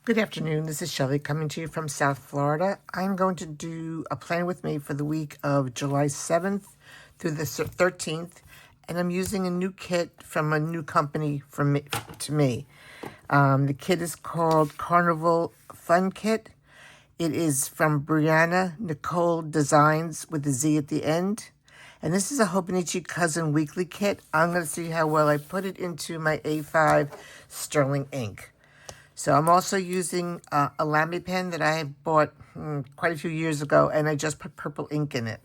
Good afternoon. This is Shelley coming to you from South Florida. I'm going to do a plan with me for the week of July 7th through the 13th, and I'm using a new kit from a new company to me. The kit is called Carnival Fun Kit. It is from Brianna Nicole Designs with a Z at the end. And this is a Hobonichi Cousin Weekly Kit. I'm going to see how well I put it into my A5 Sterling ink. So I'm also using a Lamy pen that I have bought quite a few years ago, and I just put purple ink in it.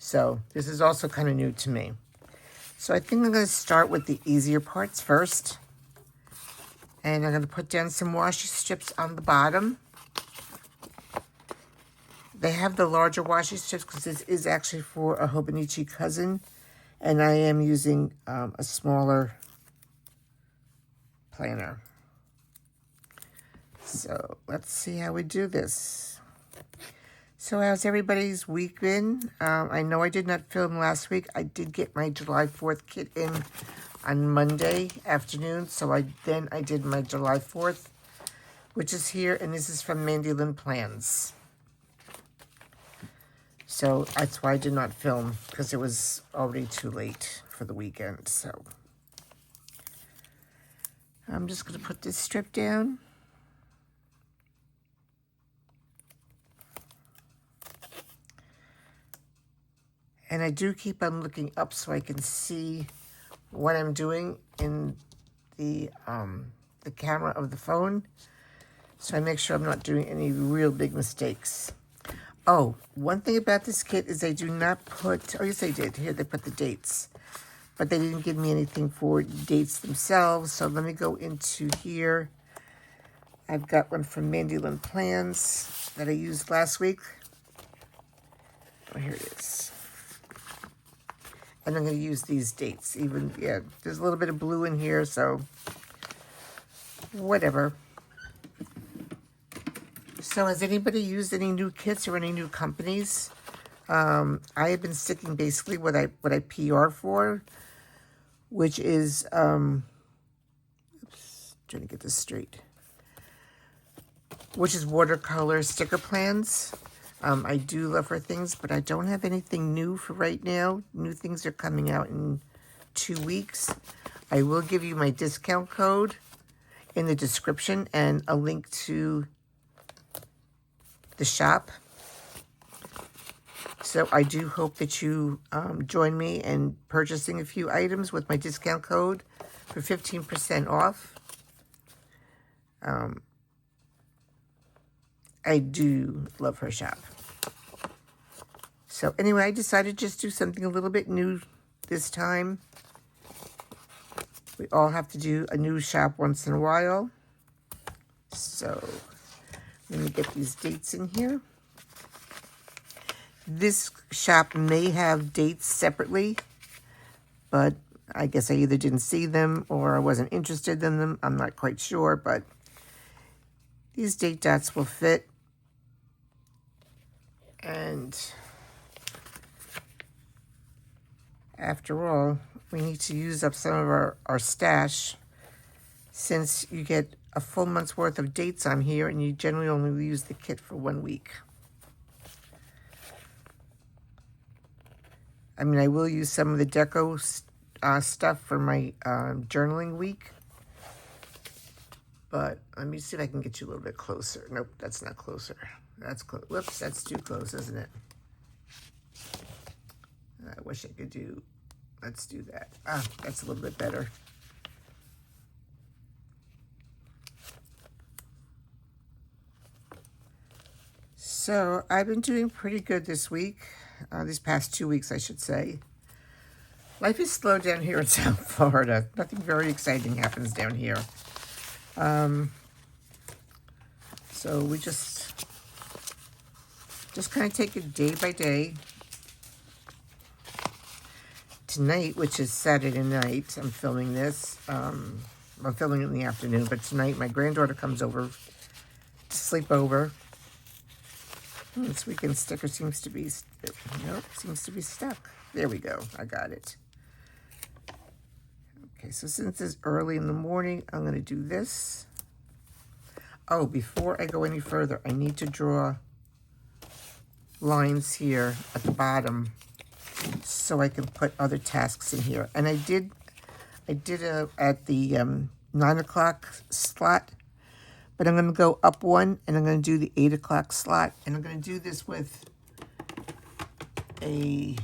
So this is also kind of new to me. So I think I'm going to start with the easier parts first. And I'm going to put down some washi strips on the bottom. They have the larger washi strips because this is actually for a Hobonichi Cousin. And I am using a smaller planner. So let's see how we do this. So how's everybody's week been? I know I did not film last week. I did get my July 4th kit in on Monday afternoon. So I did my July 4th, which is here. And this is from Mandy Lynn Plans. So that's why I did not film, because it was already too late for the weekend. So I'm just going to put this strip down. And I do keep on looking up so I can see what I'm doing in the camera of the phone. So I make sure I'm not doing any real big mistakes. Oh, one thing about this kit is they do not put, oh yes they did, here they put the dates. But they didn't give me anything for dates themselves. So let me go into here. I've got one from Mandy Lynn Plans that I used last week. Oh, here it is. And I'm going to use these dates. There's a little bit of blue in here, so whatever. So has anybody used any new kits or any new companies? I have been sticking basically what I PR for, which is, trying to get this straight, which is watercolor sticker plans. I do love her things, but I don't have anything new for right now. New things are coming out in 2 weeks. I will give you my discount code in the description and a link to the shop. So I do hope that you join me in purchasing a few items with my discount code for 15% off. I do love her shop. So anyway, I decided to just do something a little bit new this time. We all have to do a new shop once in a while. So let me get these dates in here. This shop may have dates separately, but I guess I either didn't see them or I wasn't interested in them. I'm not quite sure, but these date dots will fit. And after all, we need to use up some of our stash, since you get a full month's worth of dates on here and you generally only use the kit for 1 week. I mean, I will use some of the deco stuff for my journaling week. But let me see if I can get you a little bit closer. Nope, that's not closer. That's close. Whoops, that's too close, isn't it? I wish I could do, let's do that. That's a little bit better. So I've been doing pretty good this week. These past 2 weeks, I should say. Life is slow down here in South Florida. Nothing very exciting happens down here. So we just kind of take it day by day. Tonight, which is Saturday night, I'm filming this. I'm filming it in the afternoon, but tonight my granddaughter comes over to sleep over. This weekend sticker seems to be stuck. There we go. I got it. Okay, so since it's early in the morning, I'm going to do this. Oh, before I go any further, I need to draw lines here at the bottom so I can put other tasks in here. And I did at the 9 o'clock slot, but I'm going to go up one, and I'm going to do the 8 o'clock slot, and I'm going to do this with a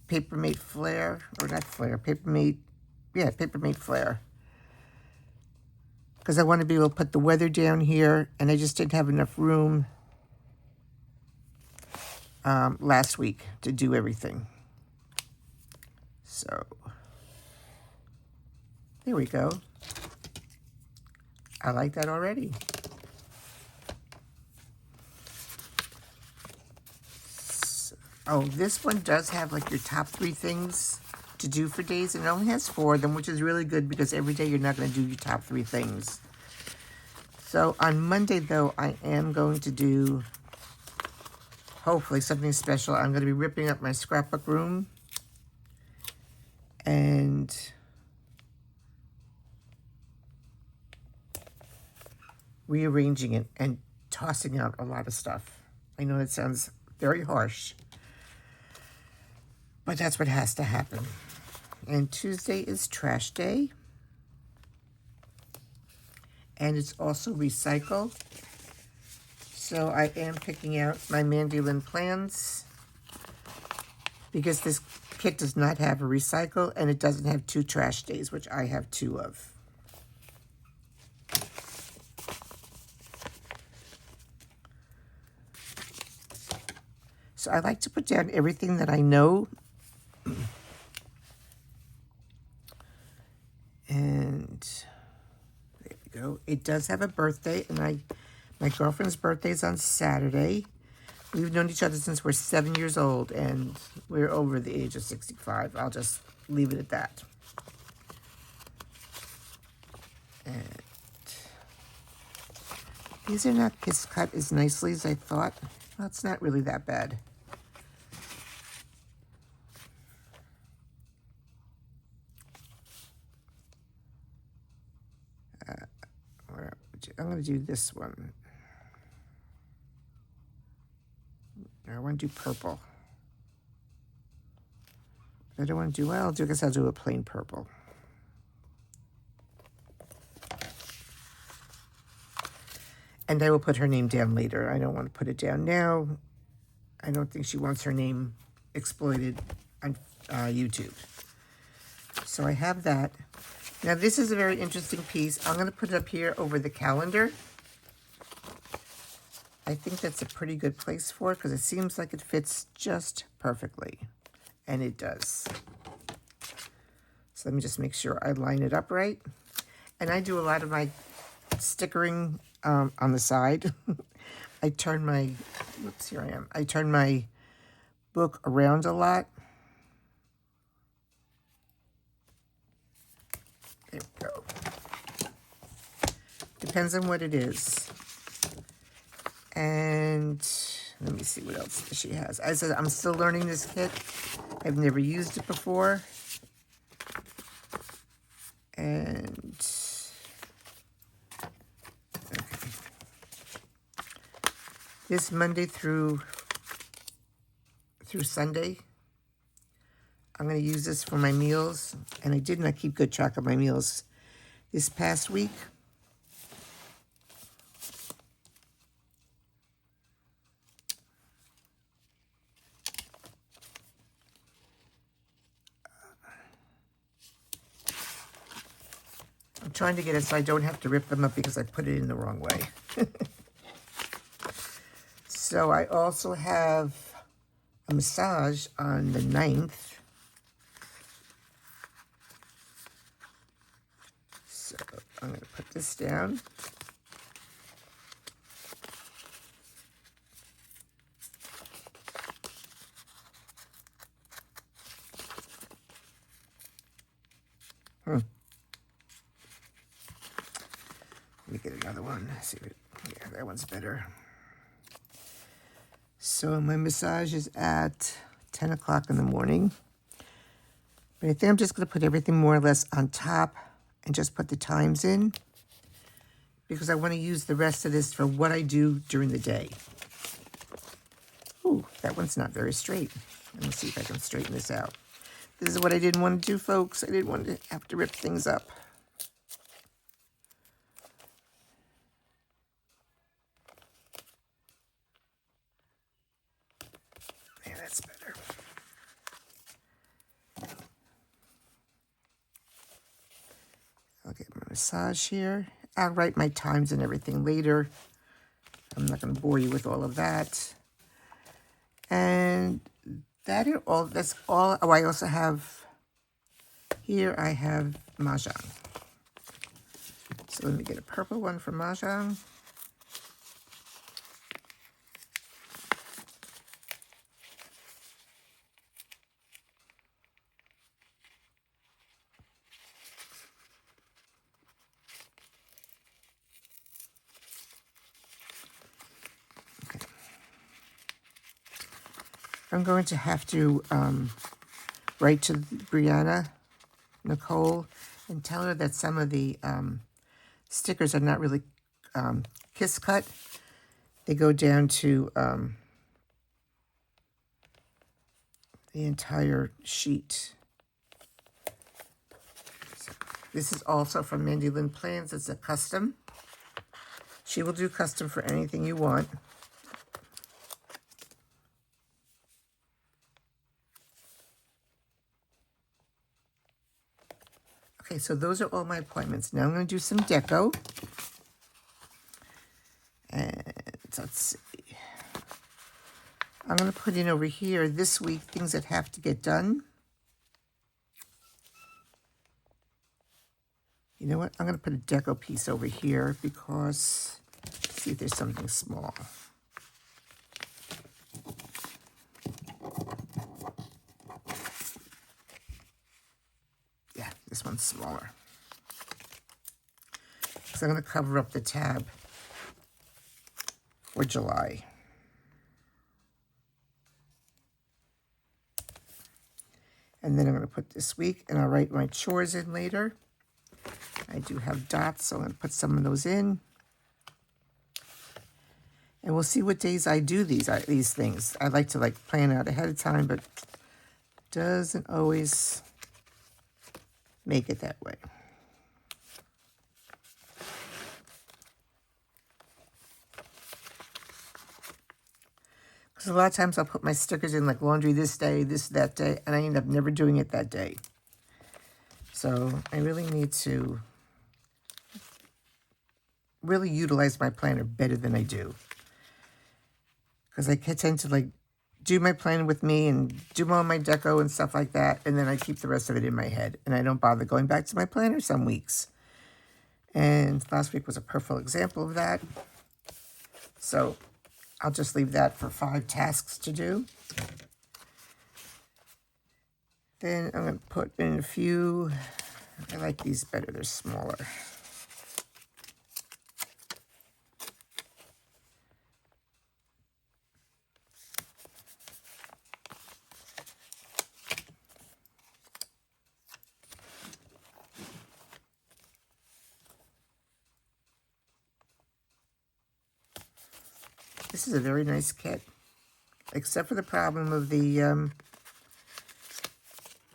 Papermate flare, or not flare, Papermate flare. Because I want to be able to put the weather down here, and I just didn't have enough room last week to do everything. So, there we go. I like that already. Oh, this one does have like your top 3 things to do for days, and it only has 4 of them, which is really good because every day you're not going to do your top 3 things. So on Monday, though, I am going to do, hopefully, something special. I'm going to be ripping up my scrapbook room and rearranging it and tossing out a lot of stuff. I know that sounds very harsh, but that's what has to happen. And Tuesday is trash day. And it's also recycle. So I am picking out my Mandy Lynn plans because this kit does not have a recycle and it doesn't have 2 trash days, which I have 2 of. So I like to put down everything that I know. And there we go. It does have a birthday, and my girlfriend's birthday is on Saturday. We've known each other since we're 7 years old, and we're over the age of 65. I'll just leave it at that. And these are not cut as nicely as I thought. Well, it's not really that bad. I'm going to do this one. I want to do purple. I don't want to do, well, I guess I'll do a plain purple. And I will put her name down later. I don't want to put it down now. I don't think she wants her name exploited on YouTube. So I have that. Now this is a very interesting piece. I'm going to put it up here over the calendar. I think that's a pretty good place for it because it seems like it fits just perfectly. And it does. So let me just make sure I line it up right. And I do a lot of my stickering on the side. I turn my, whoops, here I am. I turn my book around a lot. There we go. Depends on what it is. And let me see what else she has. I said I'm still learning this kit. I've never used it before. And okay. This Monday through Sunday, I'm going to use this for my meals, and I did not keep good track of my meals this past week. I'm trying to get it so I don't have to rip them up because I put it in the wrong way. So I also have a massage on the 9th. So I'm going to put this down. Let me get another one. See what, yeah, that one's better. So my massage is at 10 o'clock in the morning. But I think I'm just going to put everything more or less on top and just put the times in, because I want to use the rest of this for what I do during the day. Ooh, that one's not very straight. Let me see if I can straighten this out. This is what I didn't want to do, folks. I didn't want to have to rip things up. Yeah, that's better. I'll get my massage here. I'll write my times and everything later. I'm not going to bore you with all of that. And that's all. Oh, I also have, here I have Mahjong. So let me get a purple one for Mahjong. I'm going to have to write to Brianna Nicole and tell her that some of the stickers are not really kiss cut. They go down to the entire sheet. So this is also from Mandy Lynn Plans. It's a custom. She will do custom for anything you want. Okay, so those are all my appointments. Now I'm going to do some deco. And let's see. I'm going to put in over here this week things that have to get done. You know what? I'm going to put a deco piece over here because, let's see if there's something small. Yeah, this one's smaller. So I'm going to cover up the tab for July. And then I'm going to put this week, and I'll write my chores in later. I do have dots, so I'm going to put some of those in. And we'll see what days I do these things. I like to plan out ahead of time, but doesn't always make it that way. Because a lot of times I'll put my stickers in like laundry this day, this, that day, and I end up never doing it that day. So I really need to really utilize my planner better than I do. Because I tend to do my plan with me and do all my deco and stuff like that, and then I keep the rest of it in my head, and I don't bother going back to my planner some weeks. And last week was a perfect example of that. So I'll just leave that for 5 tasks to do. Then I'm going to put in a few. I like these better, they're smaller. This is a very nice kit, except for the problem of the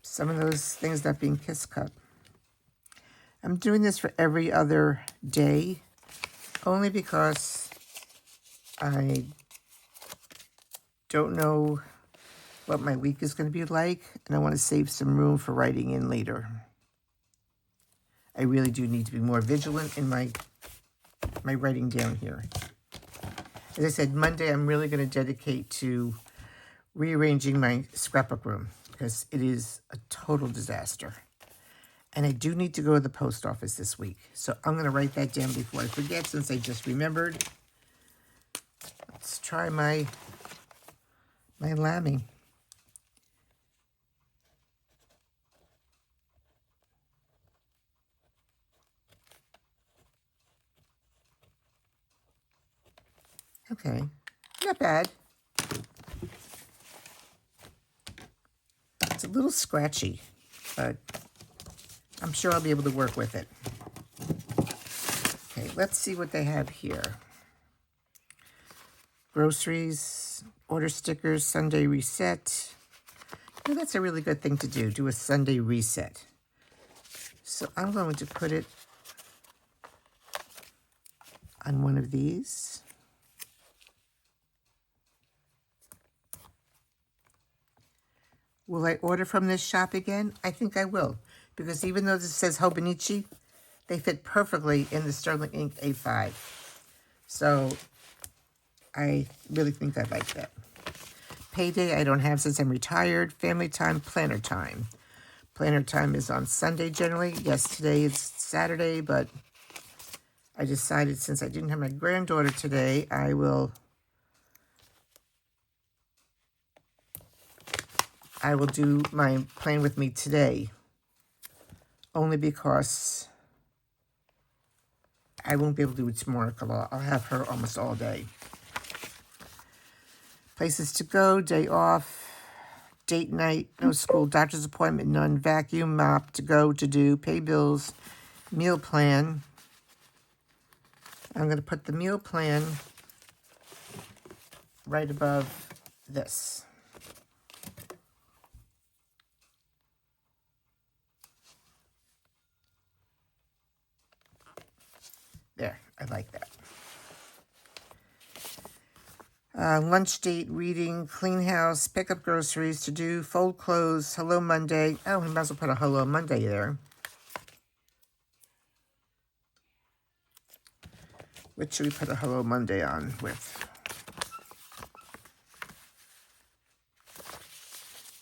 some of those things not being kiss cut. I'm doing this for every other day, only because I don't know what my week is going to be like, and I want to save some room for writing in later. I really do need to be more vigilant in my writing down here. As I said, Monday I'm really going to dedicate to rearranging my scrapbook room because it is a total disaster. And I do need to go to the post office this week. So I'm going to write that down before I forget since I just remembered. Let's try my lambing. Okay, not bad. It's a little scratchy, but I'm sure I'll be able to work with it. let's see what they have here. Groceries, order stickers, Sunday reset. Well, that's a really good thing to do a Sunday reset. So I'm going to put it on one of these. Will I order from this shop again? I think I will, because even though this says Hobonichi, they fit perfectly in the Sterling Ink A5. So I really think I like that. Payday I don't have since I'm retired. Family time, planner time. Planner time is on Sunday generally. Yes, today is Saturday, but I decided since I didn't have my granddaughter today, I will do my plan with me today. Only because I won't be able to do it tomorrow because I'll have her almost all day. Places to go, day off, date night, no school, doctor's appointment, none, vacuum, mop, to go, to do, pay bills, meal plan. I'm going to put the meal plan right above this. There, I like that. Lunch date, reading, clean house, pick up groceries, to do, fold clothes, hello Monday. Oh, we might as well put a hello Monday there. What should we put a hello Monday on with?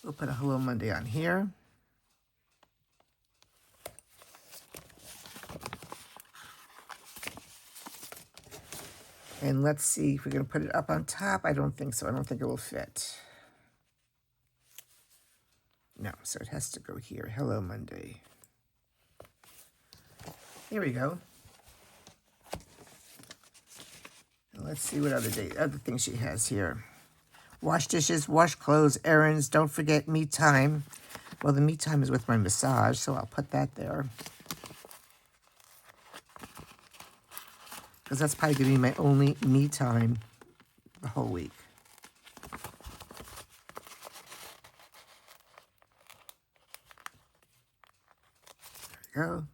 We'll put a hello Monday on here. And let's see if we're going to put it up on top. I don't think so. I don't think it will fit. No, so it has to go here. Hello Monday. Here we go. And let's see what other things she has here. Wash dishes, wash clothes, errands. Don't forget me time. Well, the me time is with my massage, so I'll put that there. Because that's probably going to be my only me time the whole week. There we go.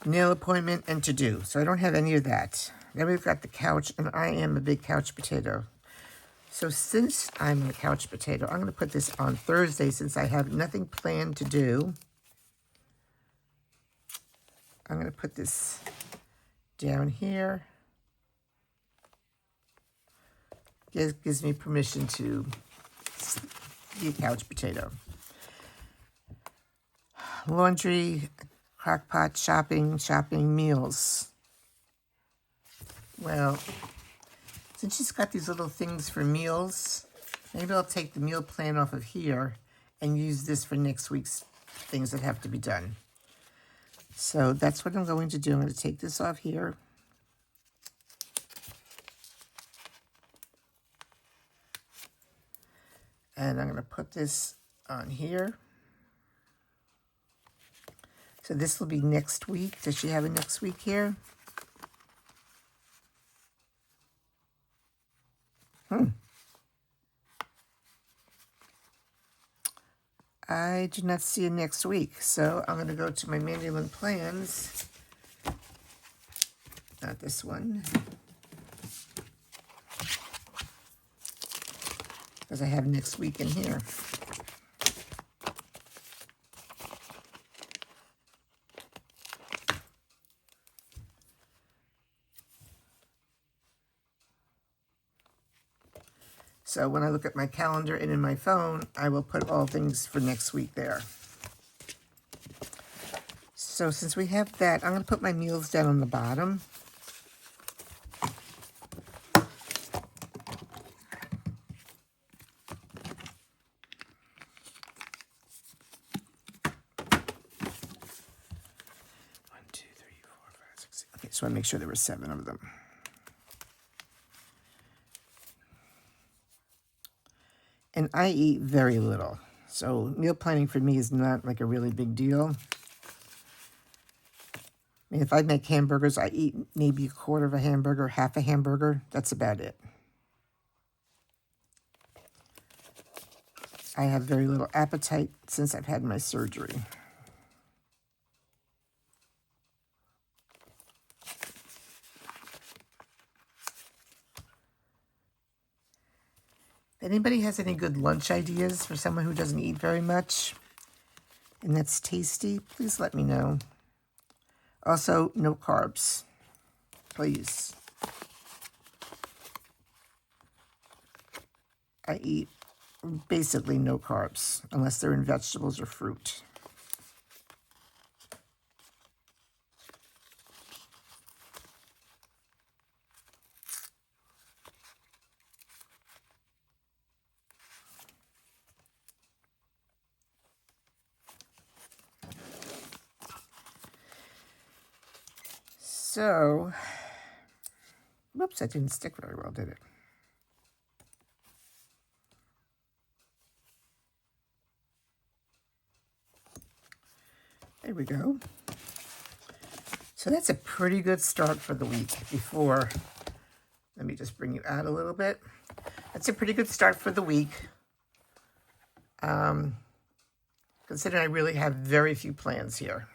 Nail appointment and to do. So I don't have any of that. Then we've got the couch, and I am a big couch potato. So since I'm a couch potato, I'm going to put this on Thursday since I have nothing planned to do. I'm going to put this down here. Gives me permission to be a couch potato. Laundry, crockpot, shopping, meals. Well, since she's got these little things for meals, maybe I'll take the meal plan off of here and use this for next week's things that have to be done. So that's what I'm going to do. I'm going to take this off here. And I'm going to put this on here. So this will be next week. Does she have a next week here? I do not see a next week. So I'm going to go to my Mandolin plans. Not this one. Because I have next week in here. So when I look at my calendar and in my phone, I will put all things for next week there. So since we have that, I'm going to put my meals down on the bottom. Okay, so I make sure there were 7 of them. And I eat very little. So meal planning for me is not like a really big deal. I mean, if I make hamburgers, I eat maybe a quarter of a hamburger, half a hamburger. That's about it. I have very little appetite since I've had my surgery. If anybody has any good lunch ideas for someone who doesn't eat very much and that's tasty, please let me know. Also, no carbs, please. I eat basically no carbs, unless they're in vegetables or fruit. So, whoops, that didn't stick very well, did it? There we go. So that's a pretty good start for the week. Let me just bring you out a little bit. That's a pretty good start for the week. Considering I really have very few plans here.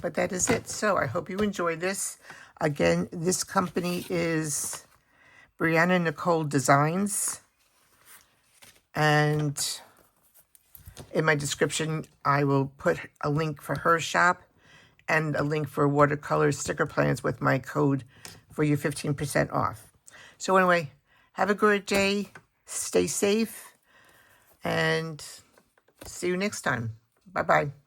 But that is it. So I hope you enjoyed this. Again, this company is Brianna Nicole Designs. And in my description, I will put a link for her shop and a link for watercolor sticker plans with my code for your 15% off. So anyway, have a great day. Stay safe. And see you next time. Bye-bye.